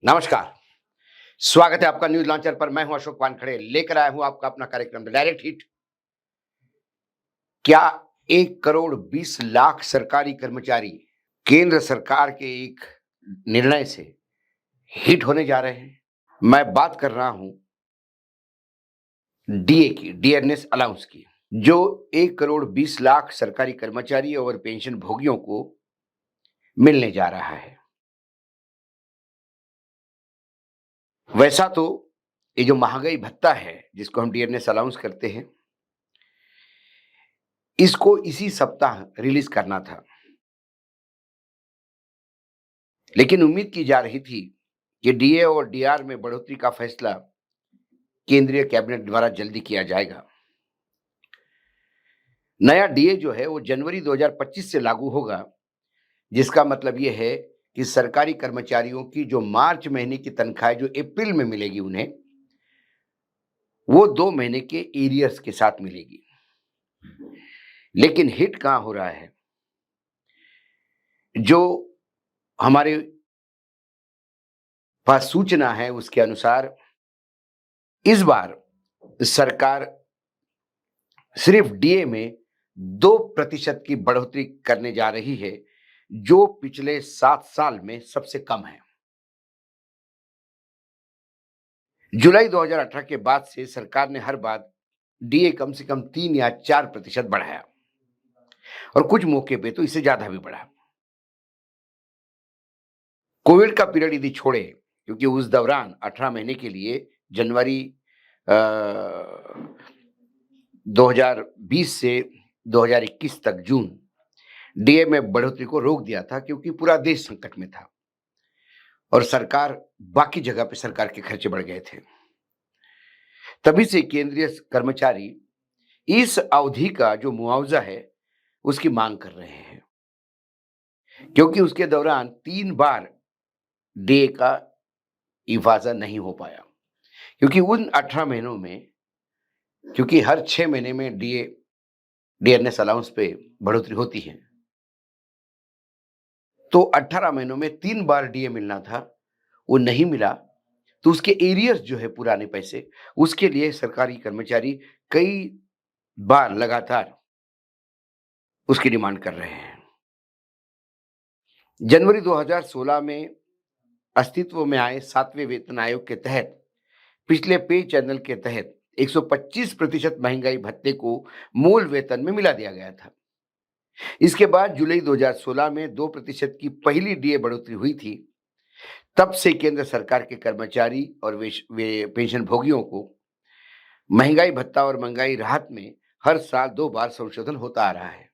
नमस्कार। स्वागत है आपका न्यूज़ लॉन्चर पर। मैं हूं अशोक वानखड़े, लेकर आया हूं आपका अपना कार्यक्रम द डायरेक्ट हिट। क्या 1 करोड़ 20 लाख सरकारी कर्मचारी केंद्र सरकार के एक निर्णय से हिट होने जा रहे हैं? मैं बात कर रहा हूं डीए की, डियरनेस अलाउंस की, जो 1 करोड़ 20 लाख सरकारी कर्मचारी और पेंशन भोगियों को मिलने जा रहा है। वैसा तो ये जो महंगाई भत्ता है, जिसको हम डियरनेस अलाउंस करते हैं, इसको इसी सप्ताह रिलीज करना था। लेकिन उम्मीद की जा रही थी कि डीए और डीआर में बढ़ोतरी का फैसला केंद्रीय कैबिनेट द्वारा जल्दी किया जाएगा। नया डीए जो है वो जनवरी 2025 से लागू होगा, जिसका मतलब ये है कि सरकारी कर्मचारियों की जो मार्च महीने की तनख्वाह जो अप्रैल में मिलेगी उन्हें, वो 2 महीने के एरियर्स के साथ मिलेगी। लेकिन हिट कहाँ हो रहा है? जो हमारे पास सूचना है उसके अनुसार इस बार सरकार सिर्फ डीए में 2% की बढ़ोतरी करने जा रही है, जो पिछले 7 साल में सबसे कम है। जुलाई 2018 के बाद से सरकार ने हर बार डीए कम से कम 3 या 4% बढ़ाया और कुछ मौके पे तो इससे ज्यादा भी बढ़ा। कोविड का पीरियड यदि छोड़े, क्योंकि उस दौरान 18 महीने के लिए जनवरी 2020 से 2021 तक जून डीए में बढ़ोतरी को रोक दिया था, क्योंकि पूरा देश संकट में था और सरकार बाकी जगह पे सरकार के खर्चे बढ़ गए थे। तभी से केंद्रीय कर्मचारी इस अवधि का जो मुआवजा है उसकी मांग कर रहे हैं, क्योंकि उसके दौरान 3 बार डीए का इफाजा नहीं हो पाया। क्योंकि उन 18 महीनों में, क्योंकि हर 6 महीने में डीए डियरनेस अलाउंस पे बढ़ोतरी होती है, तो 18 महीनों में 3 बार डीए मिलना था, वो नहीं मिला। तो उसके एरियर्स जो है पुराने पैसे, उसके लिए सरकारी कर्मचारी कई बार लगातार उसकी डिमांड कर रहे हैं। जनवरी 2016 में अस्तित्व में आए 7वें वेतन आयोग के तहत पिछले पे चैनल के तहत 125% महंगाई भत्ते को मूल वेतन में मिला दिया गया था। इसके बाद जुलाई 2016 में 2% की पहली डीए बढ़ोतरी हुई थी। तब से केंद्र सरकार के कर्मचारी और वे पेंशन भोगियों को महंगाई भत्ता और महंगाई राहत में हर साल 2 बार संशोधन होता आ रहा है।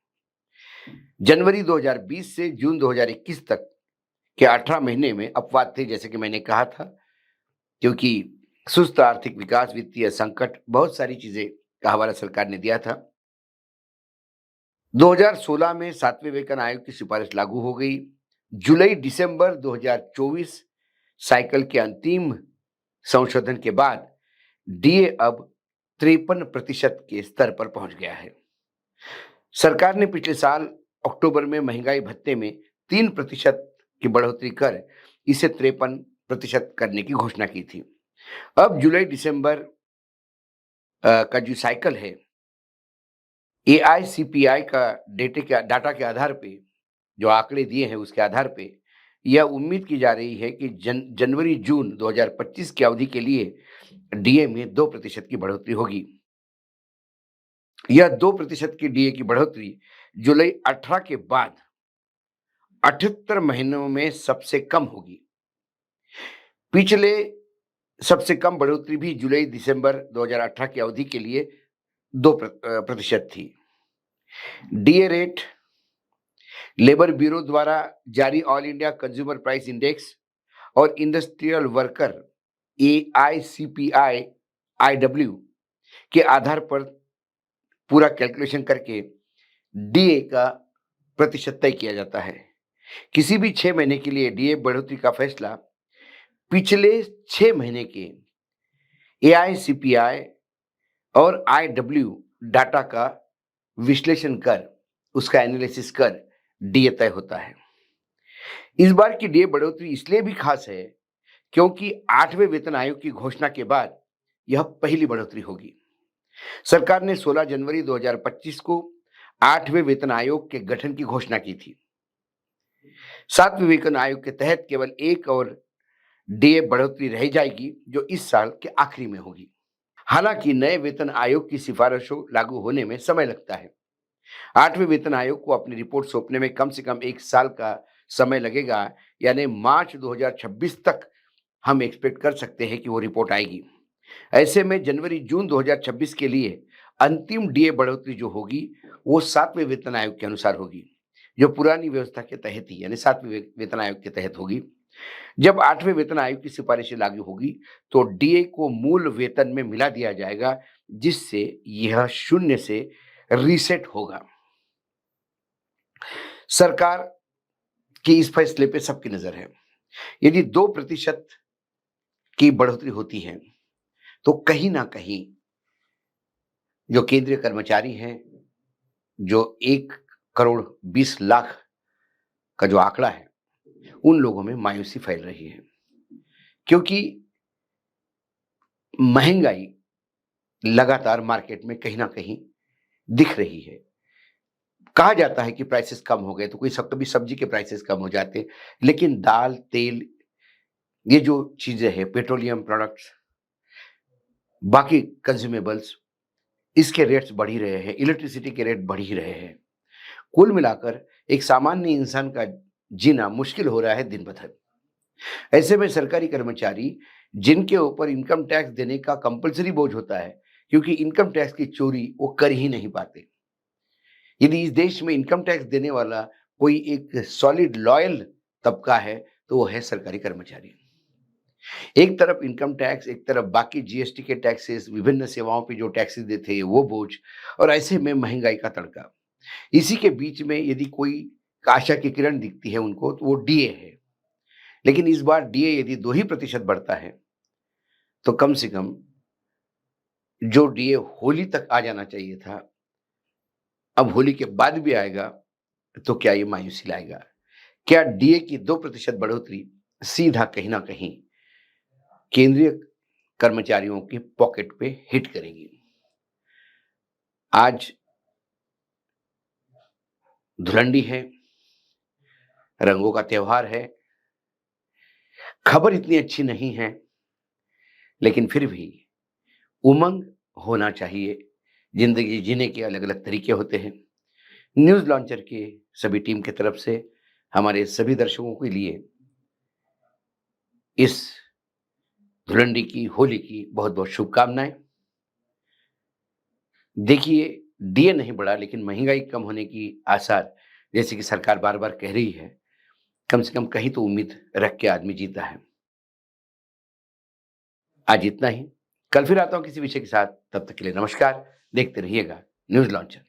जनवरी 2020 से जून 2021 तक के 18 महीने में अपवाद थे, जैसे कि मैंने कहा था, क्योंकि सुस्त आर्थिक विकास, वित्तीय संकट, बहुत सारी चीजें का हवाला सरकार ने दिया था। 2016 में 7वें वेतन आयोग की सिफारिश लागू हो गई। जुलाई दिसंबर 2024 साइकिल के अंतिम संशोधन के बाद डीए अब 53% के स्तर पर पहुंच गया है। सरकार ने पिछले साल अक्टूबर में महंगाई भत्ते में 3% की बढ़ोतरी कर इसे 53% करने की घोषणा की थी। अब जुलाई दिसंबर का जो साइकिल है, एआईसीपीआई का डाटा के आधार पे, जो आंकड़े दिए हैं उसके आधार पे यह उम्मीद की जा रही है कि जनवरी जून 2025 की अवधि के लिए डीए में 2% की बढ़ोतरी होगी। यह 2% की डीए की बढ़ोतरी जुलाई 18 के बाद 78 महीनों में सबसे कम होगी। पिछले सबसे कम बढ़ोतरी भी जुलाई दिसंबर 2018 की अवधि के लिए 2% थी। डीए रेट लेबर ब्यूरो द्वारा जारी all India consumer price index और इंडस्ट्रियल वर्कर एआईसीपीआई आईडब्ल्यू के आधार पर पूरा कैलकुलेशन करके डीए का प्रतिशत तय किया जाता है। किसी भी 6 महीने के लिए डीए बढ़ोतरी का फैसला पिछले 6 महीने के एआईसीपीआई और आईडब्ल्यू डाटा का विश्लेषण कर, उसका एनालिसिस कर डीए तय होता है। इस बार की डीए बढ़ोतरी इसलिए भी खास है क्योंकि 8वें वेतन आयोग की घोषणा के बाद यह पहली बढ़ोतरी होगी। सरकार ने 16 जनवरी 2025 को 8वें वेतन आयोग के गठन की घोषणा की थी। 7वें वेतन आयोग के तहत केवल एक और डीए बढ़ोतरी रह जाएगी, जो इस साल के आखिरी में होगी। हालांकि नए वेतन आयोग की सिफारिशों लागू होने में समय लगता है। 8वें वेतन आयोग को अपनी रिपोर्ट सौंपने में कम से कम 1 साल का समय लगेगा, यानी मार्च 2026 तक हम एक्सपेक्ट कर सकते हैं कि वो रिपोर्ट आएगी। ऐसे में जनवरी-जून 2026 के लिए अंतिम डीए बढ़ोतरी जो होगी, वो 7वें वेतन आयोग के अनुसार होगी, जो पुरानी व्यवस्था के तहत ही यानी 7वें वेतन आयोग के तहत होगी। जब 8वें वेतन आयोग की सिफारिशें लागू होगी, तो डीए को मूल वेतन में मिला दिया जाएगा, जिससे यह शून्य से रीसेट होगा। सरकार के इस फैसले पे सबकी नजर है। यदि 2% की बढ़ोतरी होती है, तो कहीं ना कहीं जो केंद्रीय कर्मचारी हैं, जो 1,20,00,000 का जो आंकड़ा है, उन लोगों में मायूसी फैल रही है, क्योंकि महंगाई लगातार मार्केट में कहीं ना कहीं दिख रही है। कहा जाता है कि प्राइसेस कम हो गए, तो कभी सब्जी के प्राइसेस कम हो जाते, लेकिन दाल, तेल, ये जो चीजें हैं, पेट्रोलियम प्रोडक्ट्स, बाकी कंज्यूमेबल्स, इसके रेट्स बढ़ ही रहे हैं, इलेक्ट्रिसिटी के रेट बढ़ ही रहे हैं। कुल मिलाकर एक सामान्य इंसान का जीना मुश्किल हो रहा है दिन ब दिन। ऐसे में सरकारी कर्मचारी, जिनके ऊपर इनकम टैक्स देने का कंपल्सरी बोझ होता है, क्योंकि इनकम टैक्स की चोरी वो कर ही नहीं पाते। यदि इस देश में इनकम टैक्स देने वाला कोई एक सॉलिड लॉयल तबका है, तो वो है सरकारी कर्मचारी। एक तरफ इनकम टैक्स, एक तरफ बाकी जीएसटी के टैक्सेस, विभिन्न सेवाओं पे जो टैक्सेस देते हैं वो बोझ, और ऐसे में महंगाई का तड़का। इसी के बीच में यदि कोई आशा की किरण दिखती है उनको, तो वो डीए है। लेकिन इस बार डीए यदि 2 ही प्रतिशत बढ़ता है, तो कम से कम जो डीए होली तक आ जाना चाहिए था, अब होली के बाद भी आएगा, तो क्या ये मायूसी लाएगा? क्या डीए की 2% बढ़ोतरी सीधा कहीं ना कहीं केंद्रीय कर्मचारियों की पॉकेट पे हिट करेगी? आज धुलंडी है, रंगों का त्योहार है, खबर इतनी अच्छी नहीं है, लेकिन फिर भी उमंग होना चाहिए। जिंदगी जीने के अलग अलग तरीके होते हैं। न्यूज लॉन्चर के सभी टीम की तरफ से हमारे सभी दर्शकों के लिए इस धुलंडी की, होली की बहुत बहुत शुभकामनाएं। देखिए, डीए नहीं बढ़ा, लेकिन महंगाई कम होने की आसार, जैसे कि सरकार बार बार कह रही है, कम से कम कहीं तो उम्मीद रख के आदमी जीता है। आज इतना ही। कल फिर आता हूं किसी विषय के साथ। तब तक के लिए नमस्कार। देखते रहिएगा न्यूज लॉन्चर।